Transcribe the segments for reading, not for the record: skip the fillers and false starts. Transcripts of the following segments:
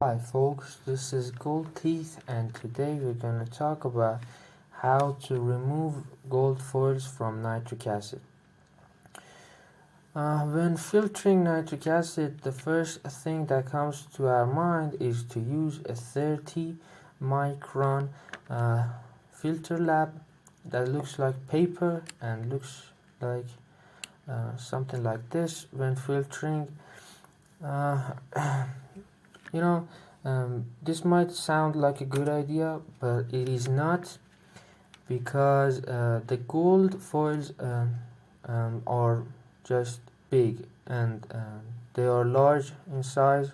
Hi folks, this is Gold Teeth and today we're going to talk about how to remove gold foils from nitric acid. When filtering nitric acid, the first thing that comes to our mind is to use a 30 micron filter lab that looks like paper and looks like something like this when filtering. Uh, this might sound like a good idea, but it is not, because the gold foils are just big and they are large in size,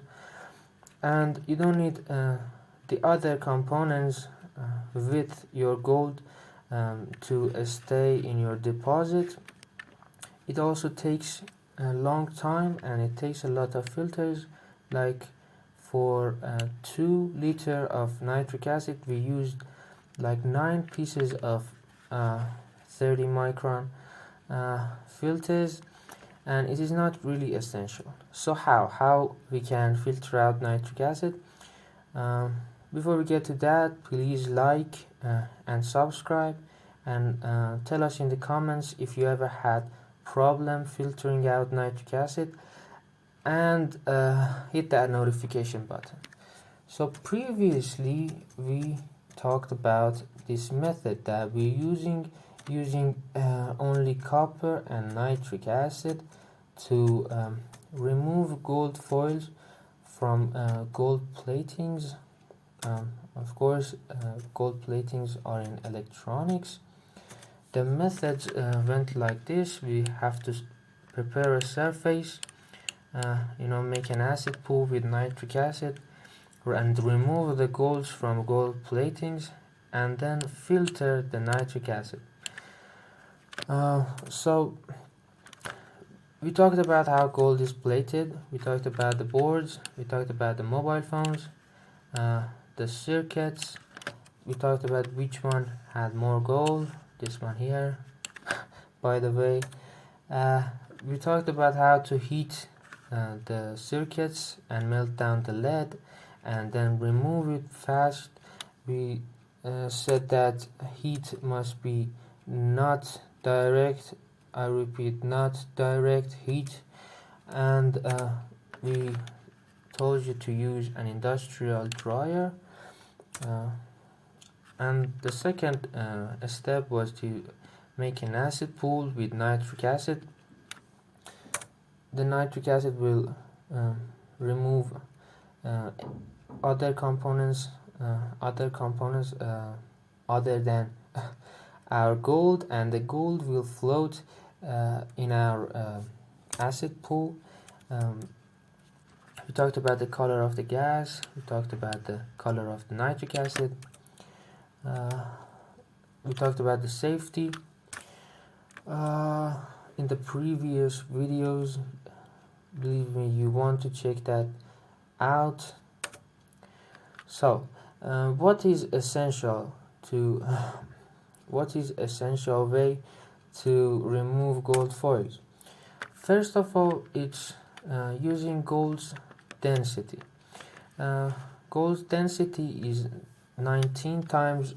and you don't need the other components with your gold to stay in your deposit. It also takes a long time and it takes a lot of filters. Like for 2 liter of nitric acid we used like 9 pieces of 30 micron filters, and it is not really essential. So how we can filter out nitric acid? Before we get to that, please like and subscribe, and tell us in the comments if you ever had problem filtering out nitric acid, and hit that notification button. So previously we talked about this method that we're using only copper and nitric acid to remove gold foils from gold platings. Of course, gold platings are in electronics. The methods went like this. We have to prepare a surface, make an acid pool with nitric acid and remove the golds from gold platings, and then filter the nitric acid. So we talked about how gold is plated, we talked about the boards, we talked about the mobile phones, the circuits, we talked about which one had more gold, this one here by the way. We talked about how to heat the circuits and melt down the lead and then remove it fast. We said that heat must be not direct, I repeat, not direct heat, and we told you to use an industrial dryer. And the second step was to make an acid pool with nitric acid. The nitric acid will remove other components other than our gold, and the gold will float in our acid pool. We talked about the color of the gas, we talked about the color of the nitric acid, we talked about the safety in the previous videos. Believe me, you want to check that out. So what is essential way to remove gold foils? First of all, it's using gold's density. Gold's density is 19 times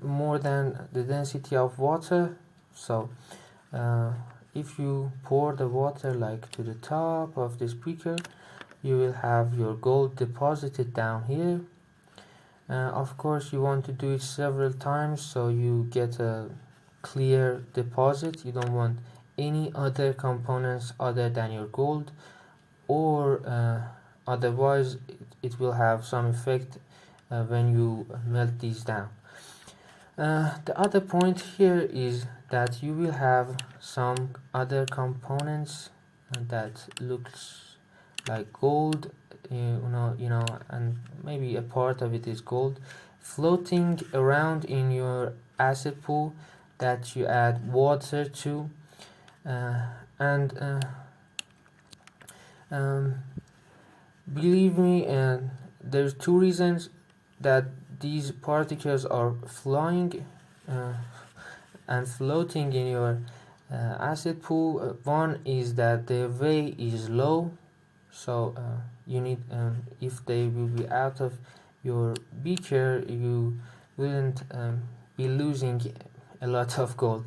more than the density of water. So if you pour the water like to the top of this beaker, you will have your gold deposited down here. Of course, you want to do it several times so you get a clear deposit. You don't want any other components other than your gold, or otherwise it will have some effect when you melt these down. The other point here is that you will have some other components that looks like gold, and maybe a part of it is gold, floating around in your acid pool that you add water to, and believe me, there's 2 reasons that these particles are flying and floating in your acid pool. One is that the way is low, so you need, if they will be out of your beaker, you wouldn't be losing a lot of gold.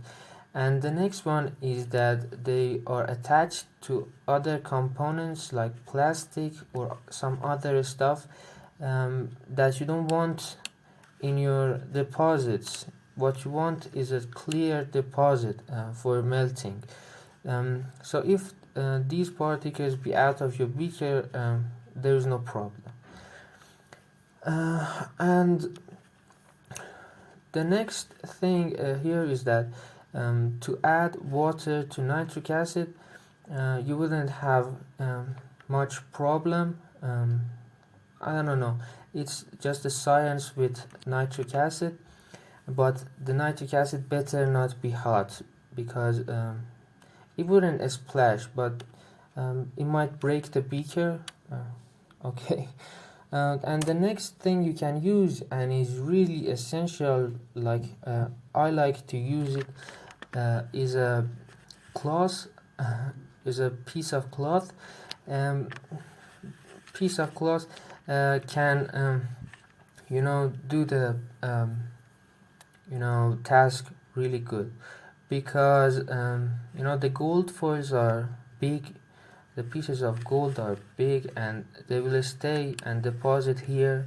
And the next one is that they are attached to other components like plastic or some other stuff that you don't want in your deposits. What you want is a clear deposit for melting. So if these particles be out of your beaker, there is no problem. And the next thing here is that to add water to nitric acid, you wouldn't have much problem. I don't know, it's just a science with nitric acid, but the nitric acid better not be hot, because it wouldn't splash, but it might break the beaker. Okay. And the next thing you can use, and is really essential, like I like to use it, is a cloth, is a piece of cloth. Piece of cloth can do the task really good, because the gold foils are big. The pieces of gold are big, and they will stay and deposit here,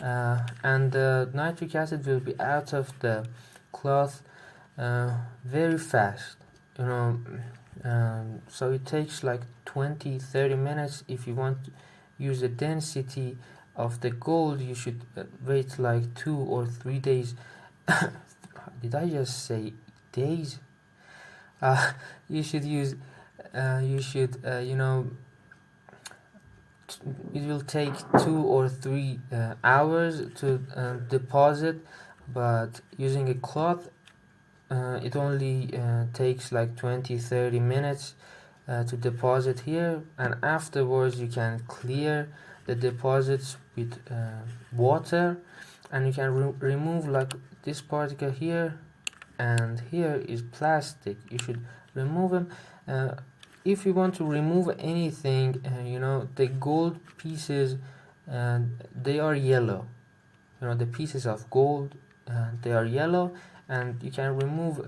and the nitric acid will be out of the cloth very fast. So it takes like 20-30 minutes. If you want to use the density of the gold, you should wait like 2 or 3 days. Did I just say days? You should use it will take 2 or 3 hours to deposit, but using a cloth it only takes like 20-30 minutes to deposit here, and afterwards you can clear the deposits with water, and you can remove like this particle here, and here is plastic. You should remove them. If you want to remove anything, the gold pieces, they are yellow. The pieces of gold, they are yellow, and you can remove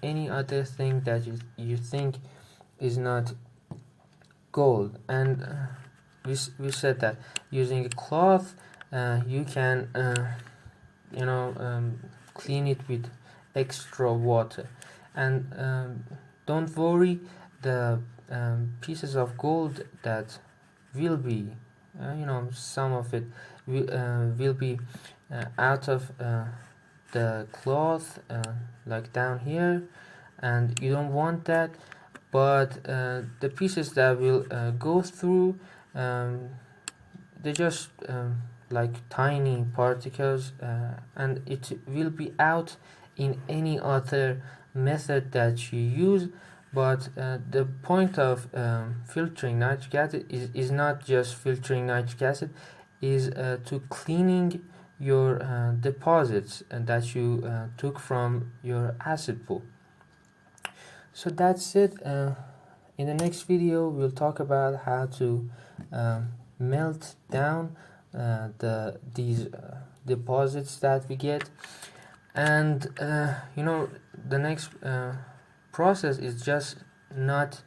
any other thing that you think is not gold. And we said that using a cloth, you can clean it with extra water. And don't worry, the pieces of gold that will be some of it will be out of the cloth, like down here, and you don't want that. But the pieces that will go through, they just like tiny particles, and it will be out in any other method that you use. But the point of filtering nitric acid is not just filtering nitric acid, is to cleaning your deposits that you took from your acid pool. So that's it. In the next video we'll talk about how to melt down these deposits that we get. And the next process is just not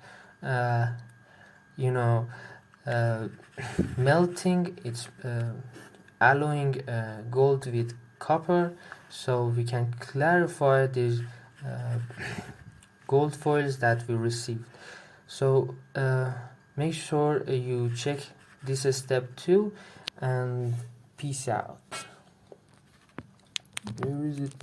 melting, it's alloying gold with copper, so we can clarify these gold foils that we received. So make sure you check this step 2, and peace out. Where is it?